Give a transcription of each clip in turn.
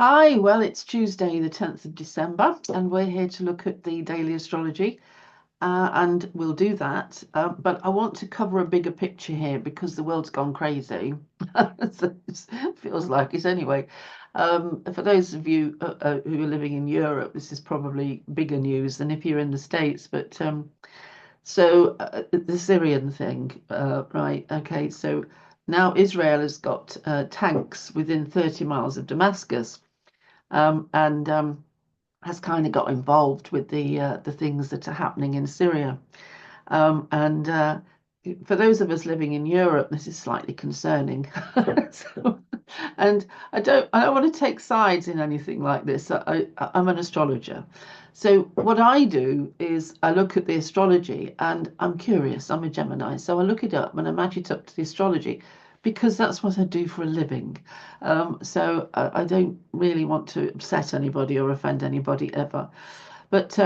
Hi, well, it's Tuesday, the 10th of December, and we're here to look at the daily astrology, and we'll do that. But I want to cover a bigger picture here because the world's gone crazy. So it feels like it anyway. For those of you who are living in Europe, this is probably bigger news than if you're in the States. But the Syrian thing, right? Okay, so now Israel has got tanks within 30 miles of Damascus and has kind of got involved with the things that are happening in Syria. And for those of us living in Europe, this is slightly concerning. So, and I don't want to take sides in anything like this. I'm an astrologer. So what I do is I look at the astrology and I'm curious. I'm a Gemini, so I look it up and I match it up to the astrology because that's what I do for a living. So I don't really want to upset anybody or offend anybody ever. But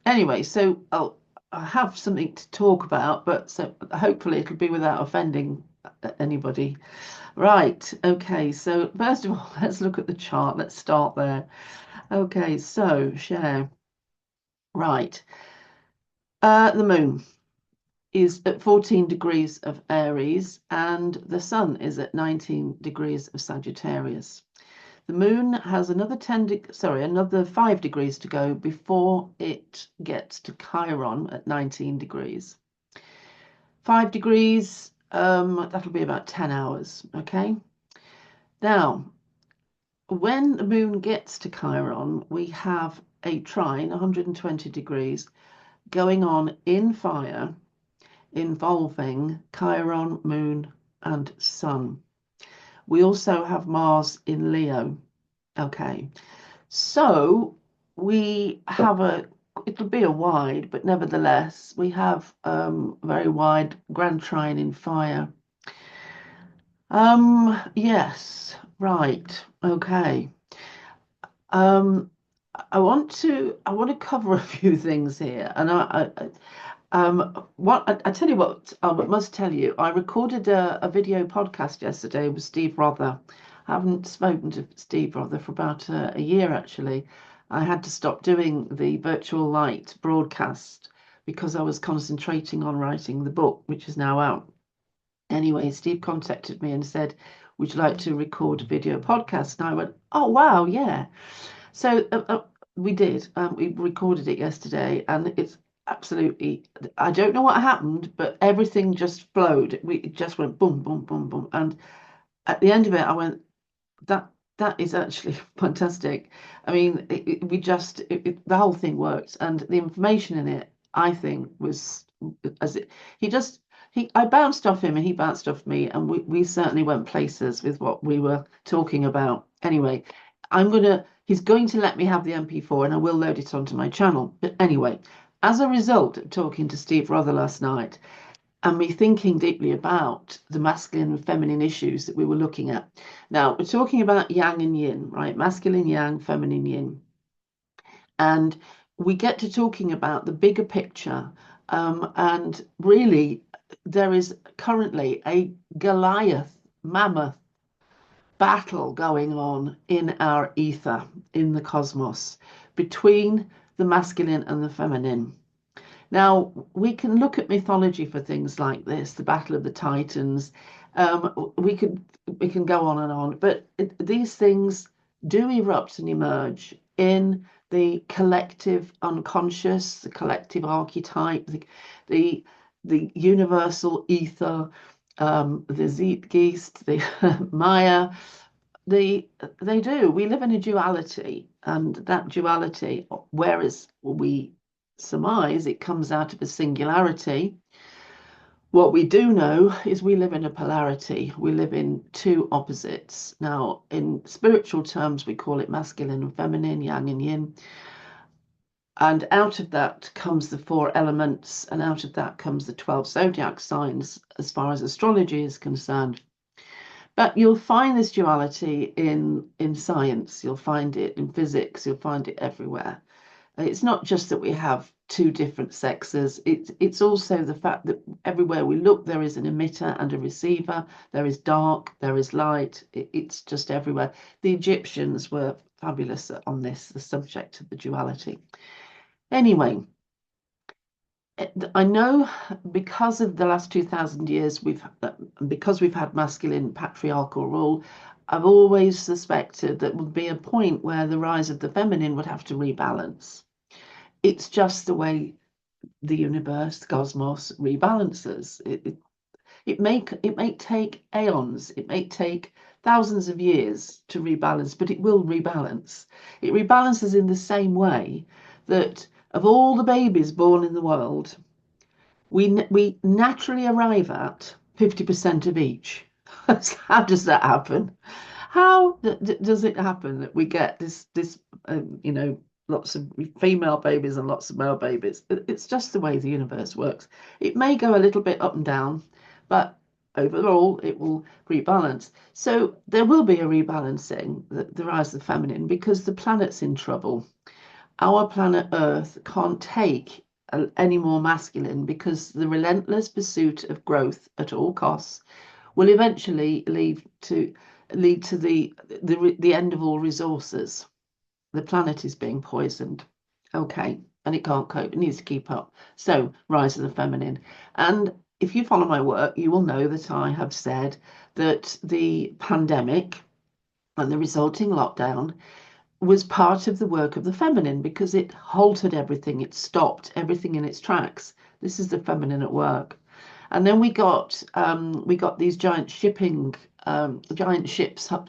anyway, so I have something to talk about, but so hopefully it'll be without offending anybody. Right, okay, so first of all, let's look at the chart. Let's start there. Okay, so share. Right, the moon is at 14 degrees of Aries and the sun is at 19 degrees of Sagittarius. The moon has another 5 degrees to go before it gets to Chiron at 19 degrees. 5 degrees, that'll be about 10 hours, okay? Now, when the moon gets to Chiron, we have a trine, 120 degrees, going on in fire, involving Chiron, moon, and sun. We also have Mars in Leo. Okay, so we have it'll be a wide, but nevertheless, we have a very wide grand trine in fire. Yes, right, okay. Um, I want to cover a few things here, and I tell you what, I must tell you, I recorded a video podcast yesterday with Steve Rother. I haven't spoken to Steve Rother for about a year, actually. I had to stop doing the virtual light broadcast because I was concentrating on writing the book, which is now out. Anyway, Steve contacted me and said, "Would you like to record a video podcast?" And I went, "Oh, wow, yeah." So we did. We recorded it yesterday, and it's absolutely. I don't know what happened, but everything just flowed. It just went boom, boom, boom, boom, and at the end of it, I went, "That is actually fantastic." I mean, the whole thing worked, and the information in it, I think, was as it. He just I bounced off him, and he bounced off me, and we certainly went places with what we were talking about. Anyway, he's going to let me have the MP4 and I will load it onto my channel. But anyway, as a result of talking to Steve Rother last night and me thinking deeply about the masculine and feminine issues that we were looking at. Now, we're talking about yang and yin, right? Masculine yang, feminine yin. And we get to talking about the bigger picture. And really, there is currently a Goliath, mammoth battle going on in our ether, in the cosmos, between the masculine and the feminine. Now, we can look at mythology for things like this, the Battle of the Titans. We can go on, but these things do erupt and emerge in the collective unconscious, the collective archetype, the universal ether, the Zeitgeist, the Maya. They do. We live in a duality, and that duality, whereas we surmise it comes out of a singularity. What we do know is we live in a polarity. We live in two opposites. Now, in spiritual terms, we call it masculine and feminine, yang and yin. And out of that comes the four elements, and out of that comes the 12 zodiac signs, as far as astrology is concerned. But you'll find this duality in science, you'll find it in physics, you'll find it everywhere. It's not just that we have two different sexes, it's also the fact that everywhere we look, there is an emitter and a receiver, there is dark, there is light, it's just everywhere. The Egyptians were fabulous on this, the subject of the duality. Anyway, I know because of the last 2,000 years, because we've had masculine patriarchal rule, I've always suspected that would be a point where the rise of the feminine would have to rebalance. It's just the way the universe, the cosmos rebalances. It may take aeons, it may take thousands of years to rebalance, but it will rebalance. It rebalances in the same way that of all the babies born in the world, we naturally arrive at 50% of each. How does that happen? How does it happen that we get this lots of female babies and lots of male babies? It's just the way the universe works. It may go a little bit up and down, but overall it will rebalance. So there will be a rebalancing, the rise of the feminine, because the planet's in trouble. Our planet Earth can't take any more masculine, because the relentless pursuit of growth at all costs will eventually lead to the end of all resources. The planet is being poisoned. Okay, and it can't cope. It needs to keep up. So, rise of the feminine. And if you follow my work, you will know that I have said that the pandemic and the resulting lockdown was part of the work of the feminine, because it halted everything. It stopped everything in its tracks. This is the feminine at work. And then we got these giant ships,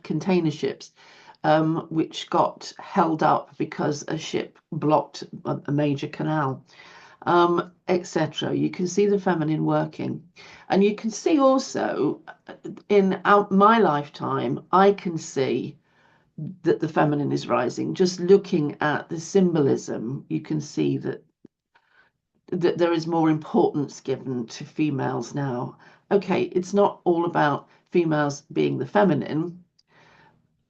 container ships, which got held up because a ship blocked a major canal, etc. You can see the feminine working. And you can see also in my lifetime, I can see that the feminine is rising. Just looking at the symbolism, you can see that there is more importance given to females now. Okay, it's not all about females being the feminine.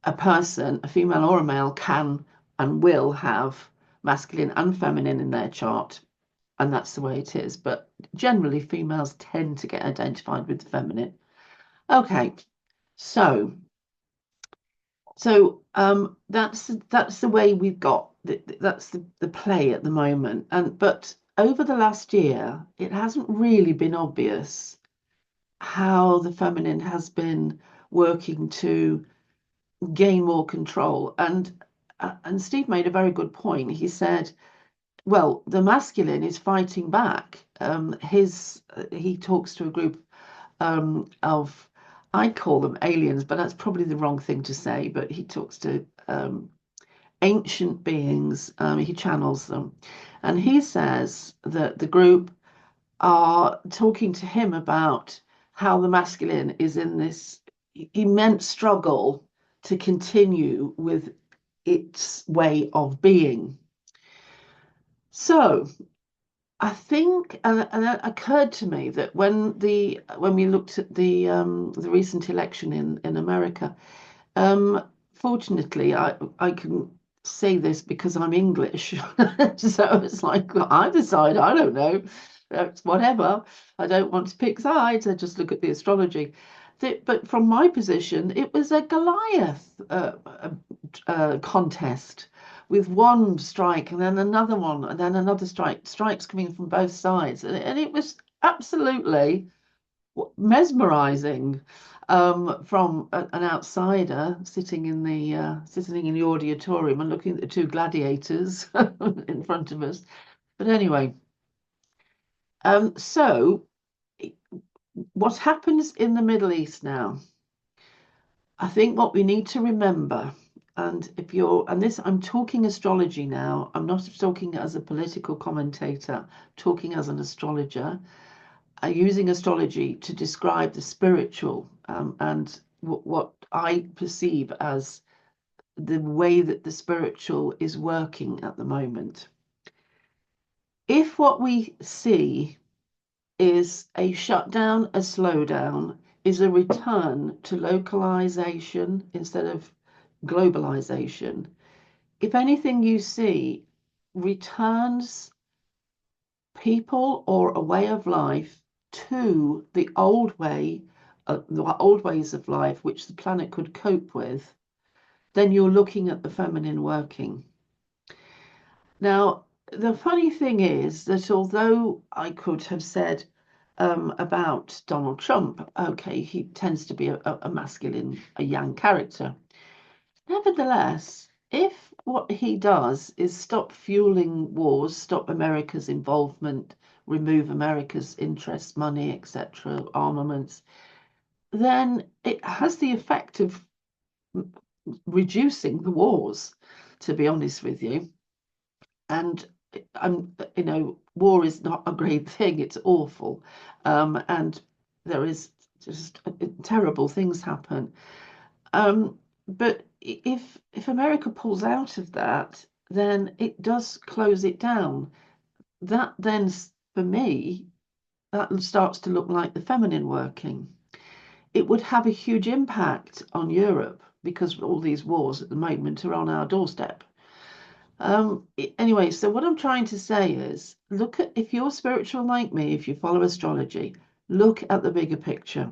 A person, a female or a male, can and will have masculine and feminine in their chart, and that's the way it is. But generally, females tend to get identified with the feminine. Okay, so that's the way we've got. That's the play at the moment. But over the last year, it hasn't really been obvious how the feminine has been working to gain more control. And Steve made a very good point. He said, well, the masculine is fighting back. He talks to a group of, I call them aliens, but that's probably the wrong thing to say. But he talks to ancient beings. He channels them, and he says that the group are talking to him about how the masculine is in this immense struggle to continue with its way of being. So I think, and it occurred to me that when we looked at the recent election in America, fortunately I can say this because I'm English, so it's like either side, I don't know, it's whatever. I don't want to pick sides. I just look at the astrology. But from my position, it was a Goliath contest, with one strike and then another one and then another strikes coming from both sides, and it was absolutely mesmerizing from an outsider sitting in the auditorium and looking at the two gladiators in front of us. But anyway, so what happens in the Middle East now? I think what we need to remember, and I'm talking astrology now, I'm not talking as a political commentator, talking as an astrologer, using astrology to describe the spiritual, and what I perceive as the way that the spiritual is working at the moment. If what we see is a shutdown, a slowdown, is a return to localization instead of globalization, if anything you see returns people or a way of life to the old ways of life which the planet could cope with, then you're looking at the feminine working. Now, the funny thing is that although I could have said about Donald Trump, okay, he tends to be a masculine, a yang character. Nevertheless, if what he does is stop fueling wars, stop America's involvement, remove America's interest, money, etc., armaments, then it has the effect of reducing the wars, to be honest with you. And war is not a great thing. It's awful. And there is just terrible things happen. But if America pulls out of that, then it does close it down. That then, for me, that starts to look like the feminine working. It would have a huge impact on Europe because all these wars at the moment are on our doorstep. Anyway, so what I'm trying to say is look at, if you're spiritual like me, if you follow astrology, look at the bigger picture.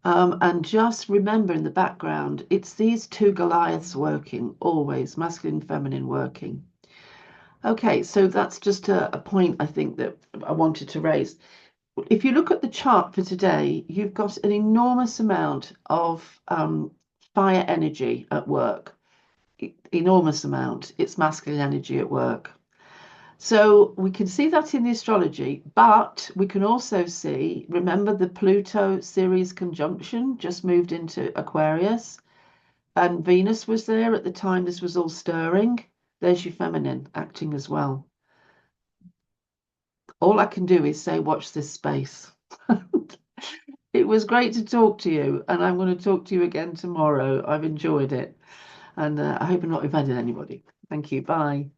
And just remember in the background, it's these two Goliaths working, always masculine, feminine working. Okay, so that's just a point I think that I wanted to raise. If you look at the chart for today, you've got an enormous amount of fire energy at work. Enormous amount. It's masculine energy at work. So we can see that in the astrology, but we can also see, remember the Pluto Ceres conjunction just moved into Aquarius, and Venus was there at the time this was all stirring. There's your feminine acting as well. All I can do is say, watch this space. It was great to talk to you, and I'm going to talk to you again tomorrow. I've enjoyed it, and I hope I'm not offending anybody. Thank you. Bye.